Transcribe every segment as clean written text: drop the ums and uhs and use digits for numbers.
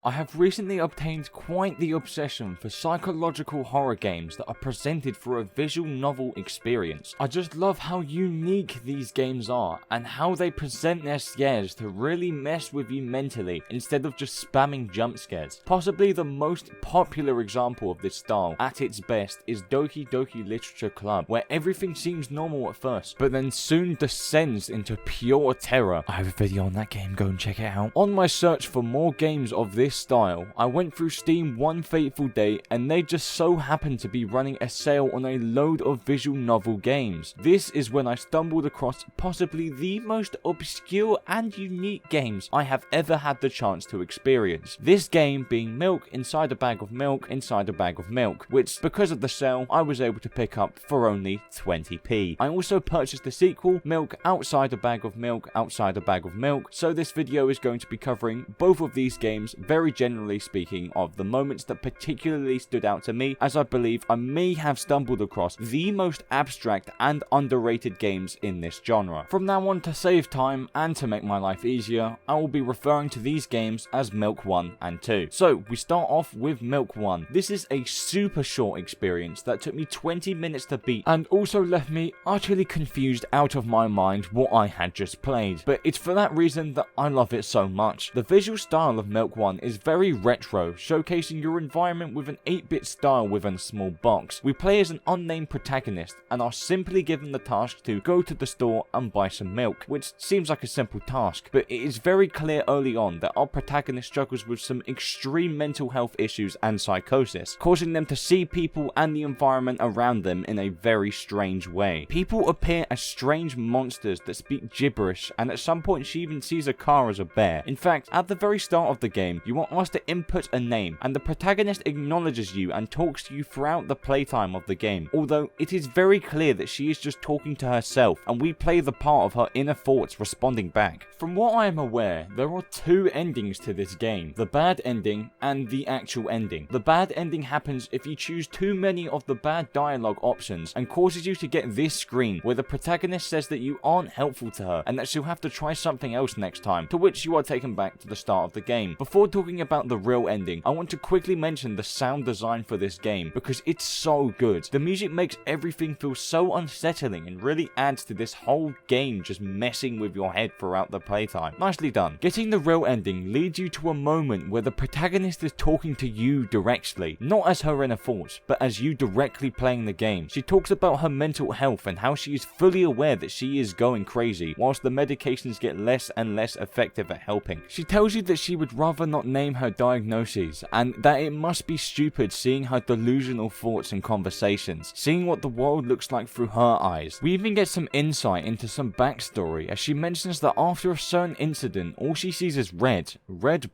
I have recently obtained quite the obsession for psychological horror games that are presented through a visual novel experience. I just love how unique these games are and how they present their scares to really mess with you mentally instead of just spamming jump scares. Possibly the most popular example of this style at its best is Doki Doki Literature Club, where everything seems normal at first, but then soon descends into pure terror. I have a video on that game, go and check it out. On my search for more games of this style, I went through Steam one fateful day and they just so happened to be running a sale on a load of visual novel games. This is when I stumbled across possibly the most obscure and unique games I have ever had the chance to experience. This game being Milk Inside a Bag of Milk Inside a Bag of Milk, which because of the sale I was able to pick up for only 20p. I also purchased the sequel, Milk Outside a Bag of Milk Outside a Bag of Milk, so this video is going to be covering both of these games, very generally speaking of the moments that particularly stood out to me, as I believe I may have stumbled across the most abstract and underrated games in this genre. From now on, to save time and to make my life easier, I will be referring to these games as Milk 1 and 2. So we start off with Milk 1. This is a super short experience that took me 20 minutes to beat and also left me utterly confused out of my mind what I had just played, but it's for that reason that I love it so much. The visual style of Milk 1 is very retro, showcasing your environment with an 8-bit style within a small box. We play as an unnamed protagonist and are simply given the task to go to the store and buy some milk, which seems like a simple task, but it is very clear early on that our protagonist struggles with some extreme mental health issues and psychosis, causing them to see people and the environment around them in a very strange way. People appear as strange monsters that speak gibberish, and at some point she even sees a car as a bear. In fact, at the very start of the game, you are asked to input a name, and the protagonist acknowledges you and talks to you throughout the playtime of the game, although it is very clear that she is just talking to herself, and we play the part of her inner thoughts responding back. From what I am aware, there are two endings to this game, the bad ending and the actual ending. The bad ending happens if you choose too many of the bad dialogue options and causes you to get this screen where the protagonist says that you aren't helpful to her and that she'll have to try something else next time, to which you are taken back to the start of the game. Before talking about the real ending, I want to quickly mention the sound design for this game because it's so good. The music makes everything feel so unsettling and really adds to this whole game just messing with your head throughout the playtime. Nicely done. Getting the real ending leads you to a moment where the protagonist is talking to you directly, not as her inner thoughts, but as you directly playing the game. She talks about her mental health and how she is fully aware that she is going crazy, whilst the medications get less and less effective at helping. She tells you that she would rather not name her diagnoses, and that it must be stupid seeing her delusional thoughts and conversations, seeing what the world looks like through her eyes. We even get some insight into some backstory as she mentions that after a certain incident, all she sees is red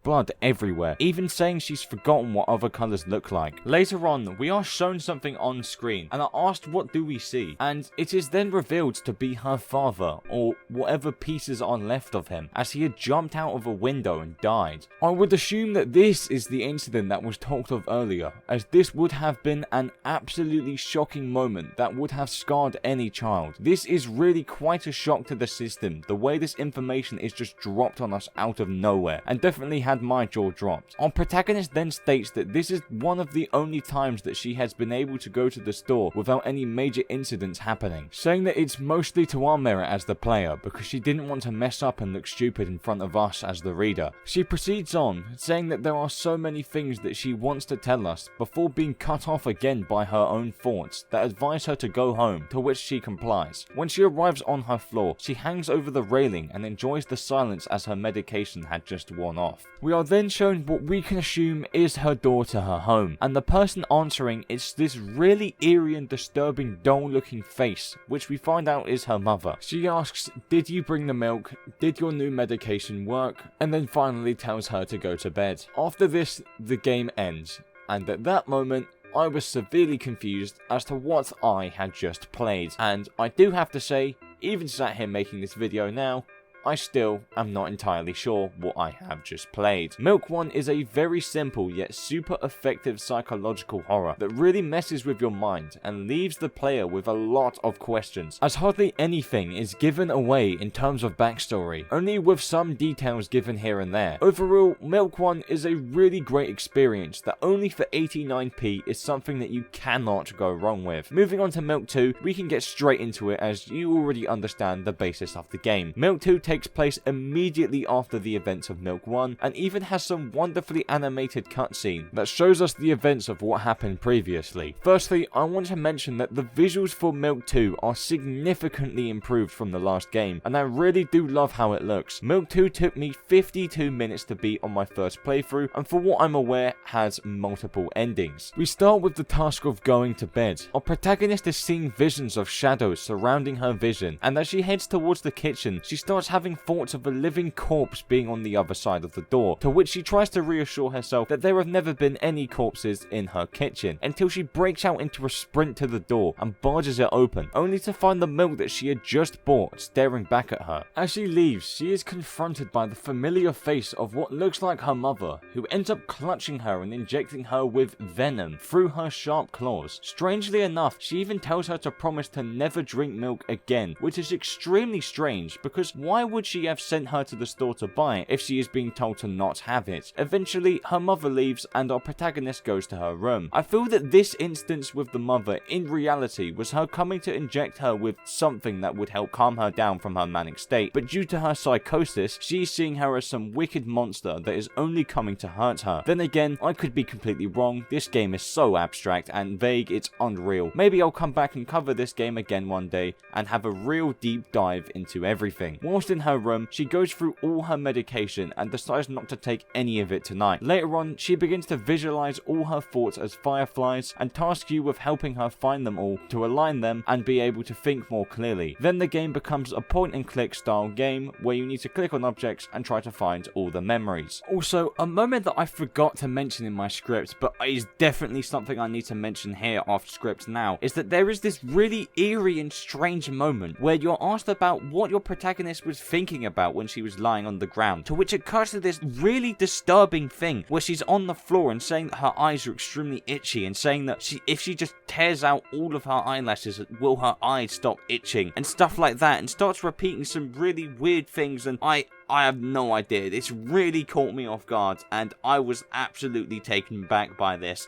blood everywhere, even saying she's forgotten what other colours look like. Later on, we are shown something on screen and are asked what do we see, and it is then revealed to be her father, or whatever pieces are left of him, as he had jumped out of a window and died. I would assume that this is the incident that was talked of earlier, as this would have been an absolutely shocking moment that would have scarred any child. This is really quite a shock to the system, the way this information is just dropped on us out of nowhere, and definitely had my jaw dropped. Our protagonist then states that this is one of the only times that she has been able to go to the store without any major incidents happening, saying that it's mostly to our merit as the player because she didn't want to mess up and look stupid in front of us as the reader. She proceeds on, saying that there are so many things that she wants to tell us before being cut off again by her own thoughts that advise her to go home, to which she complies. When she arrives on her floor, she hangs over the railing and enjoys the silence as her medication had just worn off. We are then shown what we can assume is her door to her home, and the person answering is this really eerie and disturbing doll looking face, which we find out is her mother. She asks, "Did you bring the milk? Did your new medication work?" and then finally tells her to go to bed. After this, the game ends, and at that moment, I was severely confused as to what I had just played, and I do have to say, even sat here making this video now, I still am not entirely sure what I have just played. Milk 1 is a very simple yet super effective psychological horror that really messes with your mind and leaves the player with a lot of questions, as hardly anything is given away in terms of backstory, only with some details given here and there. Overall, Milk 1 is a really great experience that only for 89p is something that you cannot go wrong with. Moving on to Milk 2, we can get straight into it as you already understand the basis of the game. Milk 2 takes place immediately after the events of Milk 1 and even has some wonderfully animated cutscene that shows us the events of what happened previously. Firstly, I want to mention that the visuals for Milk 2 are significantly improved from the last game, and I really do love how it looks. Milk 2 took me 52 minutes to beat on my first playthrough, and for what I'm aware, has multiple endings. We start with the task of going to bed. Our protagonist is seeing visions of shadows surrounding her vision, and as she heads towards the kitchen, she starts having thoughts of a living corpse being on the other side of the door, to which she tries to reassure herself that there have never been any corpses in her kitchen, until she breaks out into a sprint to the door and barges it open, only to find the milk that she had just bought staring back at her. As she leaves, she is confronted by the familiar face of what looks like her mother, who ends up clutching her and injecting her with venom through her sharp claws. Strangely enough, she even tells her to promise to never drink milk again, which is extremely strange because why would she have sent her to the store to buy it if she is being told to not have it? Eventually, her mother leaves and our protagonist goes to her room. I feel that this instance with the mother in reality was her coming to inject her with something that would help calm her down from her manic state, but due to her psychosis, she's seeing her as some wicked monster that is only coming to hurt her. Then again, I could be completely wrong. This game is so abstract and vague, it's unreal. Maybe I'll come back and cover this game again one day and have a real deep dive into everything. Whilst in her room, she goes through all her medication and decides not to take any of it tonight. Later on, she begins to visualize all her thoughts as fireflies and tasks you with helping her find them all to align them and be able to think more clearly. Then the game becomes a point and click style game where you need to click on objects and try to find all the memories. Also, a moment that I forgot to mention in my script, but is definitely something I need to mention here off script now, is that there is this really eerie and strange moment where you're asked about what your protagonist was thinking about when she was lying on the ground, to which it cuts to this really disturbing thing where she's on the floor and saying that her eyes are extremely itchy and saying that if she just tears out all of her eyelashes, will her eyes stop itching and stuff like that, and starts repeating some really weird things, and I have no idea. This really caught me off guard and I was absolutely taken back by this.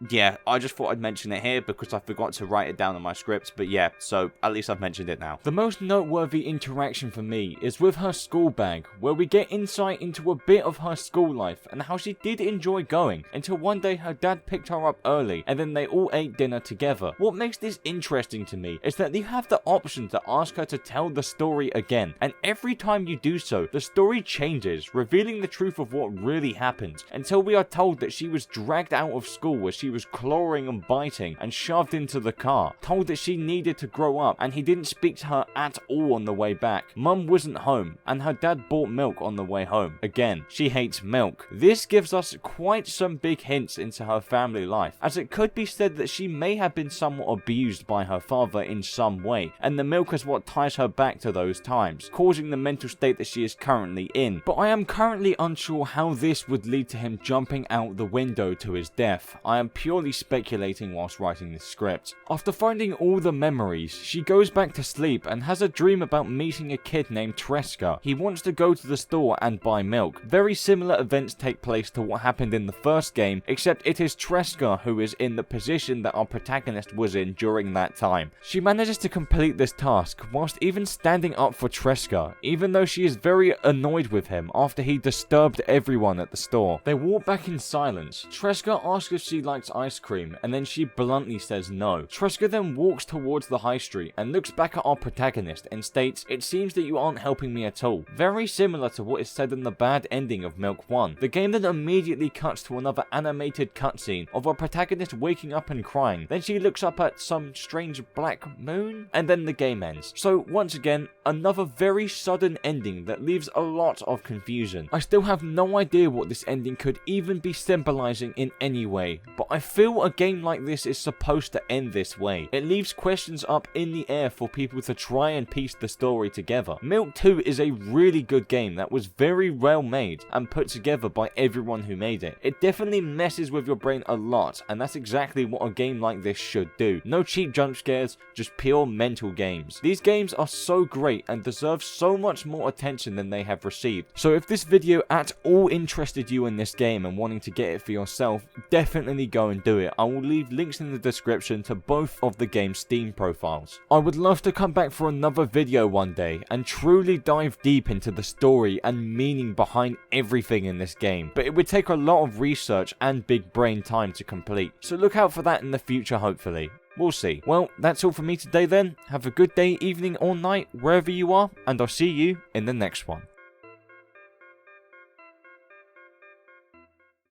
Yeah, I just thought I'd mention it here because I forgot to write it down in my script, but yeah, so at least I've mentioned it now. The most noteworthy interaction for me is with her school bag, where we get insight into a bit of her school life and how she did enjoy going, until one day her dad picked her up early and then they all ate dinner together. What makes this interesting to me is that you have the option to ask her to tell the story again, and every time you do so, the story changes, revealing the truth of what really happened, until we are told that she was dragged out of school where she was clawing and biting and shoved into the car, told that she needed to grow up and he didn't speak to her at all on the way back. Mum wasn't home and her dad bought milk on the way home. Again, she hates milk. This gives us quite some big hints into her family life, as it could be said that she may have been somewhat abused by her father in some way, and the milk is what ties her back to those times, causing the mental state that she is currently in. But I am currently unsure how this would lead to him jumping out the window to his death. I am purely speculating whilst writing this script. After finding all the memories, she goes back to sleep and has a dream about meeting a kid named Treska. He wants to go to the store and buy milk. Very similar events take place to what happened in the first game, except it is Treska who is in the position that our protagonist was in during that time. She manages to complete this task whilst even standing up for Treska, even though she is very annoyed with him after he disturbed everyone at the store. They walk back in silence. Treska asks if she likes ice cream, and then she bluntly says no. Treska then walks towards the high street and looks back at our protagonist and states, "It seems that you aren't helping me at all." Very similar to what is said in the bad ending of Milk 1. The game then immediately cuts to another animated cutscene of our protagonist waking up and crying. Then she looks up at some strange black moon, and then the game ends. So once again, another very sudden ending that leaves a lot of confusion. I still have no idea what this ending could even be symbolizing in any way, but I feel a game like this is supposed to end this way. It leaves questions up in the air for people to try and piece the story together. Milk 2 is a really good game that was very well made and put together by everyone who made it. It definitely messes with your brain a lot, and that's exactly what a game like this should do. No cheap jump scares, just pure mental games. These games are so great and deserve so much more attention than they have received. So if this video at all interested you in this game and wanting to get it for yourself, definitely go and do it. I will leave links in the description to both of the game's Steam profiles. I would love to come back for another video one day and truly dive deep into the story and meaning behind everything in this game, but it would take a lot of research and big brain time to complete, so look out for that in the future hopefully. We'll see. Well, that's all for me today then. Have a good day, evening or night, wherever you are, and I'll see you in the next one.